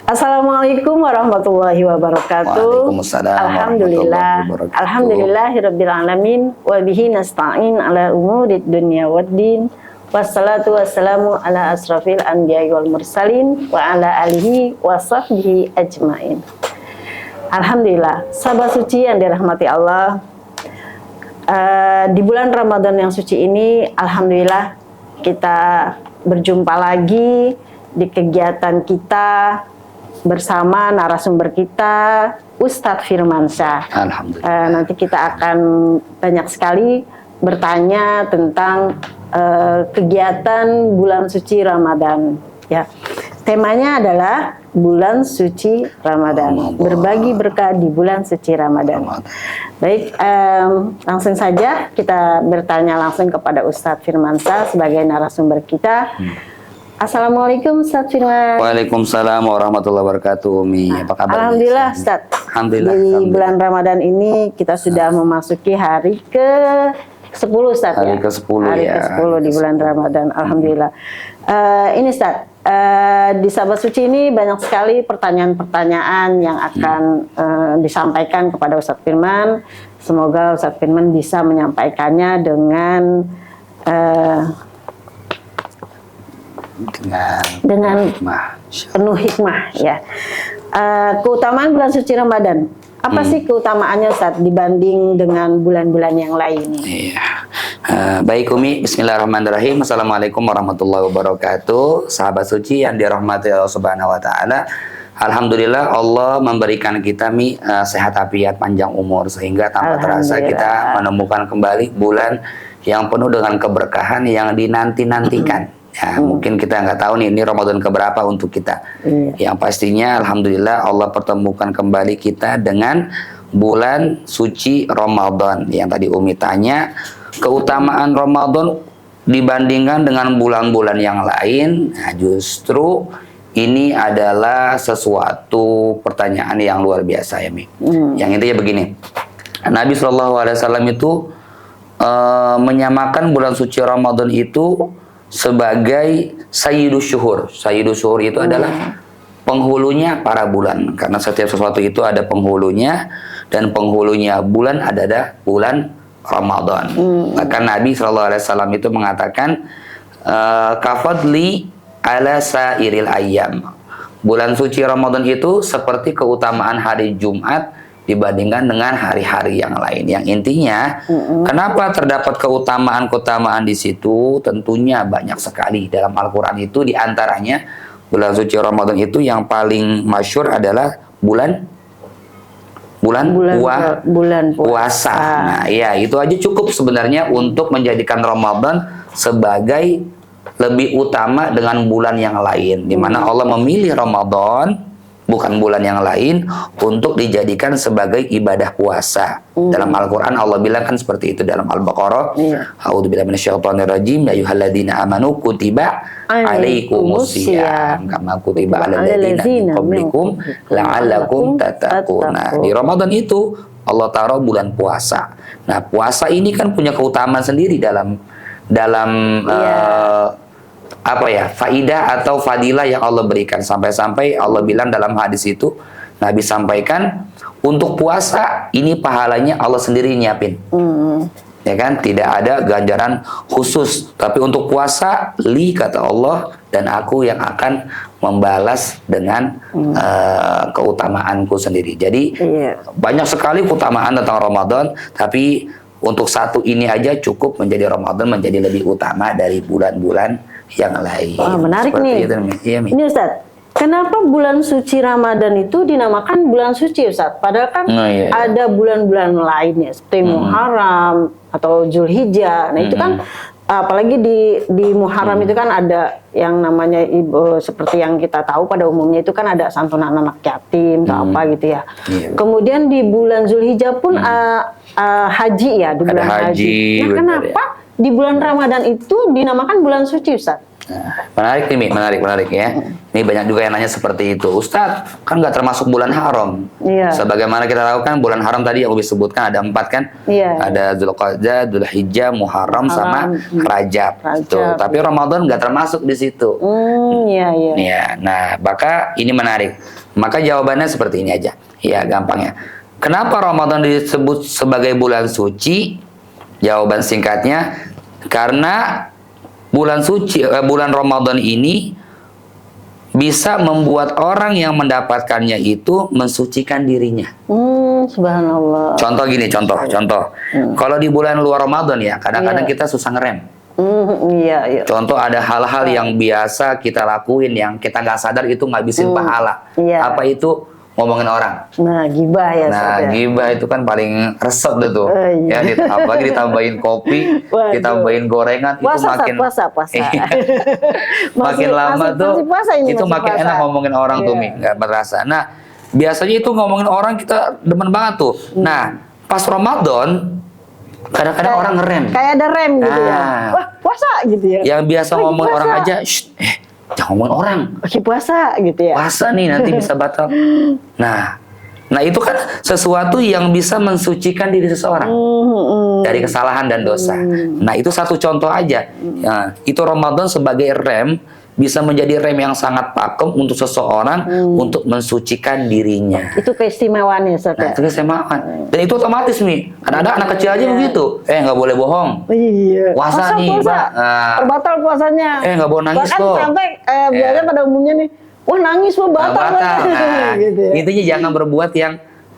Assalamualaikum warahmatullahi wabarakatuh. Waalaikumsalam Alhamdulillah. warahmatullahi wabarakatuh. Alhamdulillahirabbil alamin wa bihi nasta'in ala umurid dunya waddin. Wassalatu wassalamu ala asrafil anbiya'i wal mursalin wa ala alihi wa sahbihi ajmain. Alhamdulillah, sahabat suci yang dirahmati Allah. Di bulan Ramadan yang suci ini, alhamdulillah kita berjumpa lagi di kegiatan kita bersama narasumber kita, Ustadz Firmansyah. Alhamdulillah. Nanti kita akan banyak sekali bertanya tentang kegiatan bulan suci Ramadan. Ya, temanya adalah bulan suci Ramadan. Berbagi berkah di bulan suci Ramadan. Baik, langsung saja kita bertanya langsung kepada Ustadz Firmansyah sebagai narasumber kita. Assalamualaikum Ustadz Firman. Waalaikumsalam warahmatullahi wabarakatuh. Umi, apa kabar? Alhamdulillah Ustadz. Alhamdulillah. Di bulan Ramadan ini kita sudah memasuki hari ke-10 Ustadz. Hari ya? ke-10 Hari ya. ke-10 di bulan Ramadan. Alhamdulillah. Ini Ustadz, di Sahabat Suci ini banyak sekali pertanyaan-pertanyaan yang akan disampaikan kepada Ustadz Firman. Semoga Ustadz Firman bisa menyampaikannya dengan penuh hikmah ya. Keutamaan bulan suci Ramadan, apa sih keutamaannya Ustaz dibanding dengan bulan-bulan yang lain? Iya. Baik Umi, bismillahirrahmanirrahim. Assalamualaikum warahmatullahi wabarakatuh. Sahabat suci yang dirahmati Allah Subhanahu wa taala. Alhamdulillah Allah memberikan kita sehat afiat panjang umur sehingga tanpa terasa kita menemukan kembali bulan yang penuh dengan keberkahan yang dinanti-nantikan. Ya, mungkin kita nggak tahu nih ini Ramadan keberapa untuk kita. Yang pastinya Alhamdulillah Allah pertemukan kembali kita dengan bulan suci Ramadan. Yang tadi Umi tanya, keutamaan Ramadan dibandingkan dengan bulan-bulan yang lain. Nah, justru ini adalah sesuatu pertanyaan yang luar biasa ya Mi. Yang intinya begini, Nabi SAW itu menyamakan bulan suci Ramadan itu sebagai Sayyidus Syuhur. Sayyidus Syuhur itu adalah penghulunya para bulan. Karena setiap sesuatu itu ada penghulunya, dan penghulunya bulan adalah bulan Ramadan. Maka Nabi SAW itu mengatakan, kafadli ala sairil ayyam. Bulan suci Ramadan itu seperti keutamaan hari Jumat dibandingkan dengan hari-hari yang lain. Yang intinya, kenapa terdapat keutamaan-keutamaan di situ? Tentunya banyak sekali dalam Al-Quran itu. Diantaranya bulan suci Ramadan itu yang paling masyhur adalah bulan puasa. Nah, ya itu aja cukup sebenarnya untuk menjadikan Ramadan sebagai lebih utama dengan bulan yang lain. Di mana Allah memilih Ramadan, bukan bulan yang lain, untuk dijadikan sebagai ibadah puasa. Dalam Al-Quran Allah bilang kan seperti itu dalam Al-Baqarah. A'udzubillahi minasyaitonirrajim. Ya ayyuhalladzina amanu kutiba alaikumusiyam kama kutiba alal ladzina min qablikum la'allakum tattaqun. Nah, di Ramadan itu Allah taruh bulan puasa. Nah, puasa ini kan punya keutamaan sendiri dalam faidah atau fadilah yang Allah berikan. Sampai-sampai Allah bilang dalam hadis itu, Nabi sampaikan, untuk puasa ini pahalanya Allah sendiri nyiapin. Ya kan, tidak ada ganjaran khusus, tapi untuk puasa kata Allah, dan aku yang akan membalas dengan keutamaanku sendiri. Jadi banyak sekali keutamaan tentang Ramadan, tapi untuk satu ini aja cukup menjadi Ramadan menjadi lebih utama dari bulan-bulan yang lain. Wah, menarik nih. Iya, ini Ustaz, kenapa bulan suci Ramadan itu dinamakan bulan suci Ustaz? Padahal kan ada bulan-bulan lainnya seperti Muharram atau Zulhijjah. Nah itu kan apalagi di Muharram itu kan ada yang namanya seperti yang kita tahu pada umumnya itu kan ada santunan anak yatim atau apa gitu ya. Kemudian di bulan Zulhijjah pun haji ya, di bulan haji. Nah, kenapa di bulan Ramadan itu dinamakan bulan suci Ustaz? Menarik nih, Mi. Menarik ya. Ini banyak juga yang nanya seperti itu. Ustadz, kan nggak termasuk bulan haram. Iya. Sebagaimana kita tahu kan bulan haram tadi yang disebutkan ada 4 kan. Iya. Ada Dzulqa'dah, Dzulhijjah, Muharram, sama Rajab. Rajab. Tuh. Tapi Ramadan nggak termasuk di situ. Iya. Ya, nah, maka ini menarik. Maka jawabannya seperti ini aja. Ya, gampangnya. Kenapa Ramadan disebut sebagai bulan suci? Jawaban singkatnya, karena bulan suci, bulan Ramadan ini bisa membuat orang yang mendapatkannya itu mensucikan dirinya. Subhanallah. Contoh gini, contoh. Kalau di bulan luar Ramadan ya, kadang-kadang kita susah ngerem. Iya. Contoh ada hal-hal yang biasa kita lakuin yang kita nggak sadar itu ngabisin pahala. Iya. Apa itu? Ngomongin orang. Nah, gibah ya. Nah, gibah itu kan paling resep deh tuh. Iya. Ya, apalagi ditambahin kopi, Waduh. ditambahin gorengan, itu makin puasa. makin lama tuh itu makin enak ngomongin orang tuh, Mi, nggak berasa. Nah, biasanya itu ngomongin orang kita demen banget tuh. Nah, pas Ramadan kadang-kadang orang ngerem. Kayak ada rem gitu ya. Wah, puasa gitu ya. Yang biasa ngomongin orang aja, jangan ngomongin orang. Oke, puasa gitu ya. Puasa nih nanti bisa batal. Nah itu kan sesuatu yang bisa mensucikan diri seseorang dari kesalahan dan dosa. Nah itu satu contoh aja. Nah, itu Ramadan sebagai rem bisa menjadi rem yang sangat pakem untuk seseorang untuk mensucikan dirinya. Itu keistimewaannya, Ustaz. Nah, itu keistimewaan. Dan itu otomatis, Mi. Ada anak kecil aja begitu. Nggak boleh bohong. Iya. Puasa nih, Mbak. Terbatal puasanya. Nggak boleh nangis bahkan kok. sampai biasanya pada umumnya nih, wah nangis, wah batal. Nah, gitu ya. intinya jangan berbuat yang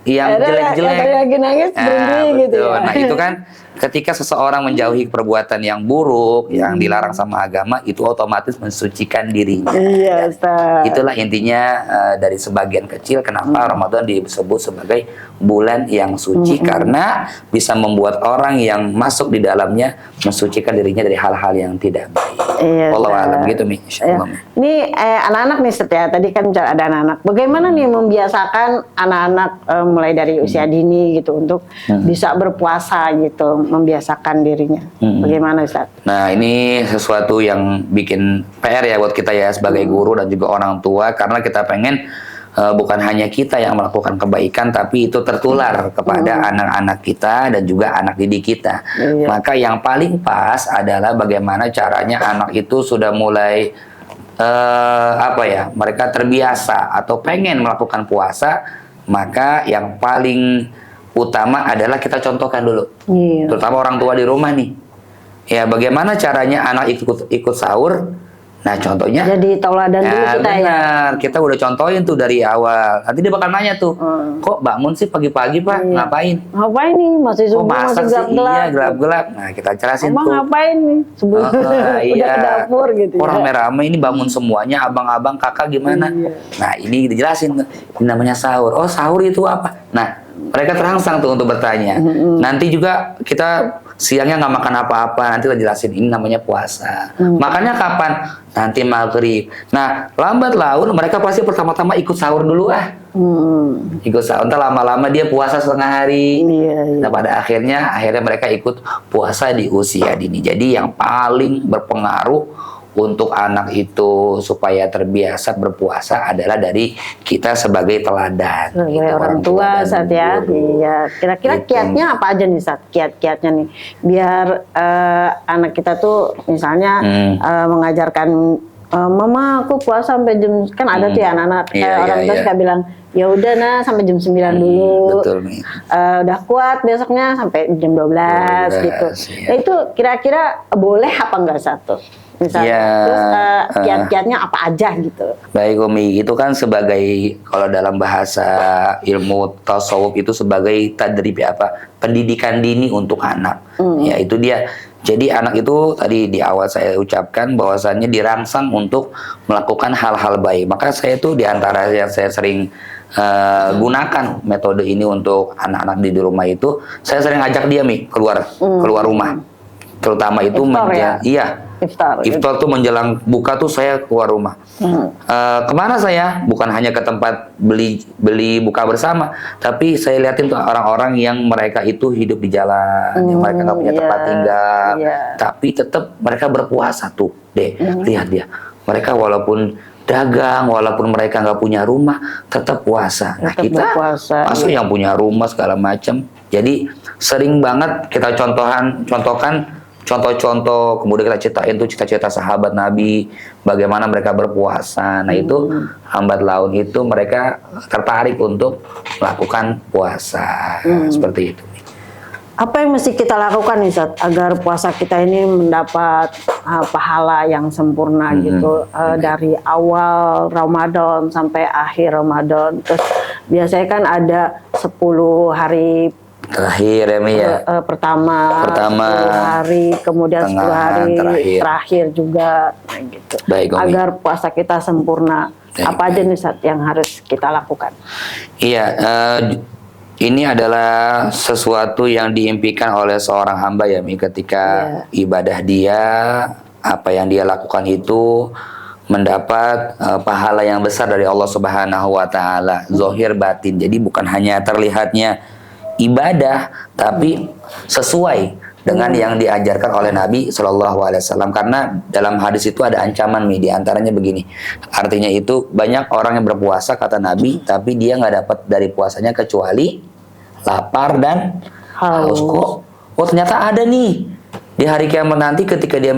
jelek-jelek. Yang lagi nangis berhenti gitu ya. Nah itu kan ketika seseorang menjauhi perbuatan yang buruk, yang dilarang sama agama, itu otomatis mensucikan dirinya. Iya, Ustaz. Itulah intinya dari sebagian kecil kenapa Ramadan disebut sebagai bulan yang suci, karena bisa membuat orang yang masuk di dalamnya mensucikan dirinya dari hal-hal yang tidak baik. Iya, Wallahu a'lam gitu, Mi. Ya. Ini anak-anak nih, Ustaz, ya. Tadi kan ada anak-anak. Bagaimana nih membiasakan anak-anak mulai dari usia dini gitu untuk bisa berpuasa gitu, membiasakan dirinya. Bagaimana, Ustaz? Nah, ini sesuatu yang bikin PR ya buat kita ya sebagai guru dan juga orang tua, karena kita pengen bukan hanya kita yang melakukan kebaikan, tapi itu tertular kepada anak-anak kita dan juga anak didik kita. Iya. Maka yang paling pas adalah bagaimana caranya anak itu sudah mulai mereka terbiasa atau pengen melakukan puasa, maka yang paling utama adalah kita contohkan dulu. Iya. Terutama orang tua di rumah nih. Ya, bagaimana caranya anak ikut sahur? Nah, contohnya Jadi tauladan dulu kita ya. benar. Kita udah contohin tuh dari awal. Nanti dia bakal nanya tuh, kok bangun sih pagi-pagi, Pak? Ngapain? Ngapain nih? Masih Oh, subuh, masak masih sih, gelap-gelap. iya gelap-gelap. Nah, kita jelasin Emang tuh. ngapain nih? Sebelum udah ke dapur gitu ya. Rame-rame ini bangun semuanya, abang-abang, kakak gimana? Iya. Nah, ini dijelasin tuh. Ini namanya sahur. Oh, sahur itu apa? Nah, mereka terangsang tuh untuk bertanya. Nanti juga kita siangnya nggak makan apa-apa, nanti kita jelasin ini namanya puasa. Makannya kapan? Nanti maghrib. Nah, lambat laun mereka pasti pertama-tama ikut sahur dulu ikut sahur, entar lama-lama dia puasa setengah hari. Iya. Nah, pada akhirnya mereka ikut puasa di usia dini. Jadi yang paling berpengaruh untuk anak itu supaya terbiasa berpuasa adalah dari kita sebagai teladan. Sebagai gitu, orang tua, dan Ustaz ya. guru. Iya. Kira-kira Gitu. kiatnya apa aja nih, Ustaz? Kiat-kiatnya nih. Biar anak kita tuh misalnya mengajarkan Mama aku puasa sampai jam, kan ada tuh ya anak-anak orang tua suka bilang ya udah nah sampai jam 9 dulu. Betul nih. Udah kuat besoknya sampai jam 12 gitu. Iya. Nah, itu kira-kira boleh apa enggak satu? Misalnya Ya, terus kiat-kiatnya apa aja gitu. Baik Umi, itu kan sebagai kalau dalam bahasa ilmu tasawuf itu sebagai tadrib pendidikan dini untuk anak. Ya itu dia. Jadi anak itu tadi di awal saya ucapkan bahwasannya dirangsang untuk melakukan hal-hal baik. Maka saya tuh di antara yang saya sering gunakan metode ini untuk anak-anak di rumah itu, saya sering ajak dia keluar rumah. Terutama itu Iftar ya? iya. Iftar. Iftar tuh menjelang buka tuh saya keluar rumah. Kemana saya? Bukan hanya ke tempat beli buka bersama, tapi saya liatin tuh orang-orang yang mereka itu hidup di jalan, yang mereka nggak punya tempat tinggal, tapi tetap mereka berpuasa tuh, deh. Lihat dia, mereka walaupun dagang, walaupun mereka nggak punya rumah, tetap puasa. Nah, Tetap kita berpuasa, masuk yang punya rumah segala macam. Jadi sering banget kita contohkan contoh-contoh, kemudian kita ceritain tuh cita-cita sahabat Nabi, bagaimana mereka berpuasa. Nah itu lambat laun itu mereka tertarik untuk melakukan puasa. Seperti itu. Apa yang mesti kita lakukan nih, Ustaz, agar puasa kita ini mendapat pahala yang sempurna gitu, dari awal Ramadan sampai akhir Ramadan. Terus biasanya kan ada 10 hari Terakhir ya, Mi, ya. Pertama 10 hari, kemudian 10 hari terakhir juga, nah, gitu. Baik, Umi. Agar puasa kita sempurna. Apa aja nih, Ustaz, yang harus kita lakukan? Iya, ini adalah sesuatu yang diimpikan oleh seorang hamba ya, Mi, ketika ibadah dia, apa yang dia lakukan itu mendapat pahala yang besar dari Allah Subhanahu wa taala, zahir batin. Jadi bukan hanya terlihatnya ibadah, tapi sesuai dengan yang diajarkan oleh Nabi Shallallahu Alaihi Wasallam. Karena dalam hadis itu ada ancaman, Mi, di antaranya begini. Artinya itu banyak orang yang berpuasa kata Nabi, tapi dia nggak dapat dari puasanya kecuali lapar dan haus. Kok? Oh, ternyata ada nih di hari kiamat nanti ketika dia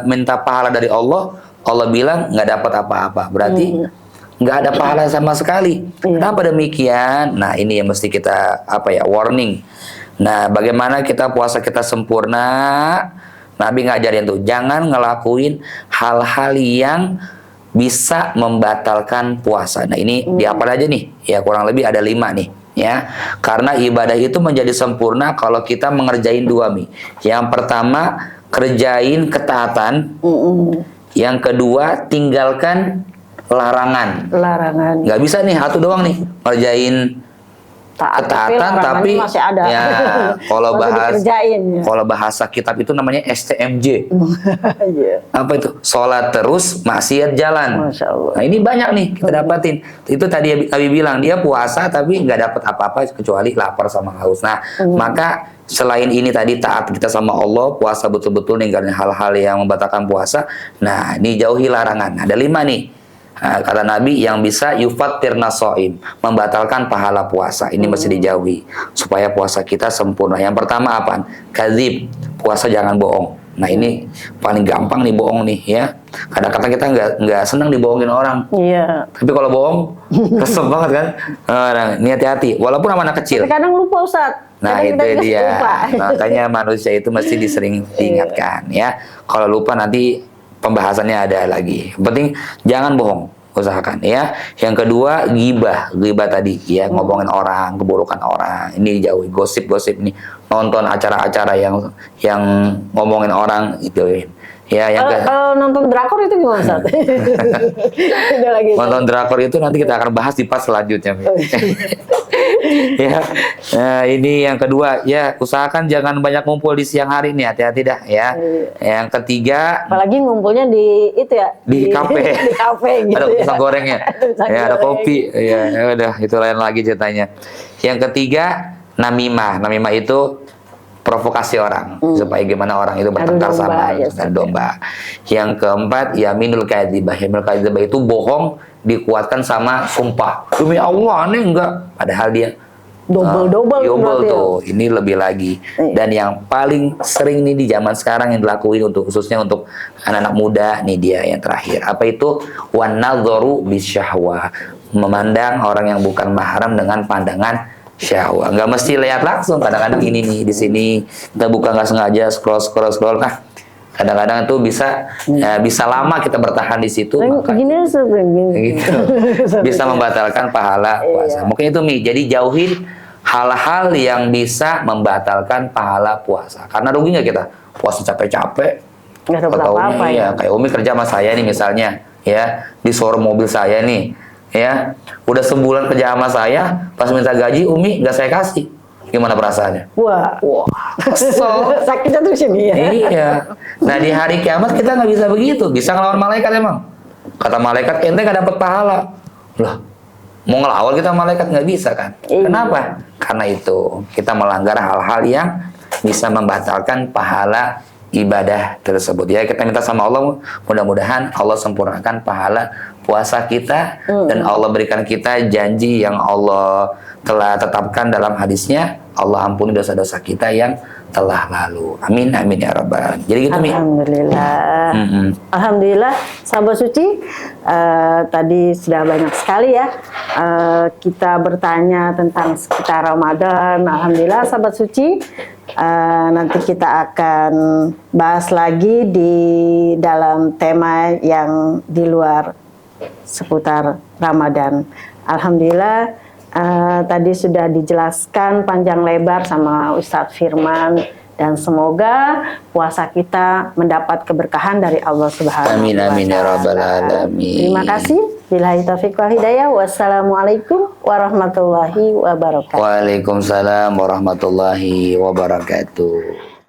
minta pahala dari Allah, Allah bilang nggak dapat apa-apa. Berarti nggak ada pahala sama sekali. Kenapa demikian? Nah, ini yang mesti kita warning. Nah, bagaimana kita puasa kita sempurna? Nabi ngajarin tuh, jangan ngelakuin hal-hal yang bisa membatalkan puasa. Nah, ini di apa aja nih? Ya, kurang lebih ada 5 nih. Ya, karena ibadah itu menjadi sempurna kalau kita mengerjain 2, Mi. Yang pertama, kerjain ketaatan. Yang kedua, tinggalkan larangan. Nggak bisa nih satu doang nih ngerjain ketaatan tapi masih ada. Ya, kalau bahasa kitab itu namanya STMJ. Apa itu? Sholat terus, maksiat jalan. Masya Allah. Nah, ini banyak nih kita dapatin. Itu tadi Nabi bilang dia puasa tapi nggak dapat apa-apa kecuali lapar sama haus. Nah, maka selain ini tadi taat kita sama Allah, puasa betul-betul ninggalin hal-hal yang membatalkan puasa. Nah, dijauhi larangan. Ada 5 nih. Nah, kata Nabi yang bisa yufattirna shaim, membatalkan pahala puasa. Ini mesti dijauhi supaya puasa kita sempurna. Yang pertama apa? Kadzib, puasa jangan bohong. Nah, ini paling gampang nih bohong nih ya. Kadang-kadang kita nggak senang dibohongin orang. Iya. Tapi kalau bohong, kesel banget kan? Nah, ini hati-hati. Walaupun sama anak kecil. Tapi kadang lupa, Ustaz. Nah, itu dia. Makanya manusia itu mesti disering diingatkan ya. Kalau lupa nanti pembahasannya ada lagi. Yang penting jangan bohong, usahakan ya. Yang kedua, ghibah tadi ya, ngomongin orang, keburukan orang. Ini jauhi, gosip ini, nonton acara-acara yang ngomongin orang itu ya. Yang kalau nonton drakor itu gimana, Ustaz? Nonton drakor itu nanti kita akan bahas di part selanjutnya. Ya, nah, ini yang kedua ya, usahakan jangan banyak ngumpul di siang hari nih, hati-hati dah ya. Yang ketiga, apalagi ngumpulnya di itu ya, di kafe. Di kafe gitu. Ada pisang gorengnya, ya, ada kopi, ya udah itu lain lagi ceritanya. Yang ketiga, namimah itu provokasi orang supaya gimana orang itu bertengkar sama domba. Yang keempat, yaminul kadzibah. Yaminul kadzibah itu bohong dikuatkan sama sumpah. Demi Allah, aneh enggak. Padahal dia double tuh. Ini lebih lagi. Dan yang paling sering nih di zaman sekarang yang dilakuin khususnya untuk anak-anak muda, nih dia yang terakhir. Apa itu? Wan nadzaru bisyahwah. Memandang orang yang bukan mahram dengan pandangan syahwat. Nggak mesti lihat langsung. Kadang-kadang ini nih di sini kita buka nggak sengaja scroll. Nah, kadang-kadang itu bisa lama kita bertahan di situ. Gitu. Bisa membatalkan pahala puasa. Mungkin itu, Mi. Jadi jauhin hal-hal yang bisa membatalkan pahala puasa. Karena rugi nggak kita puasa capek-capek? Nggak dapat apa-apa ya. Kayak Umi kerja sama saya nih misalnya, ya di showroom mobil saya nih. Ya, udah sebulan kerja sama saya, pas minta gaji Umi nggak saya kasih, gimana perasaannya? Wah, kesel. Sakitnya tuh sini ya. Iya. Nah di hari kiamat kita nggak bisa begitu. Bisa ngelawan malaikat emang. Kata malaikat ente nggak dapat pahala. Loh, mau ngelawan kita malaikat nggak bisa kan? Iya. Kenapa? Karena itu kita melanggar hal-hal yang bisa membatalkan pahala ibadah tersebut. Ya kita minta sama Allah, mudah-mudahan Allah sempurnakan pahala puasa kita dan Allah berikan kita janji yang Allah telah tetapkan dalam hadisnya. Allah ampuni dosa-dosa kita yang telah lalu. Amin amin ya rabbal alamin. Jadi gitu Mi. Alhamdulillah. Alhamdulillah, sahabat suci, tadi sudah banyak sekali ya kita bertanya tentang sekitar Ramadan. Alhamdulillah, sahabat suci, nanti kita akan bahas lagi di dalam tema yang di luar seputar Ramadan. Alhamdulillah. Tadi sudah dijelaskan panjang lebar sama Ustadz Firman, dan semoga puasa kita mendapat keberkahan dari Allah Subhanahu wa Ta'ala. Amin amin ya rabbal alamin. Terima kasih. Billahi taufiq wal hidayah. Wassalamualaikum warahmatullahi wabarakatuh. Waalaikumsalam warahmatullahi wabarakatuh.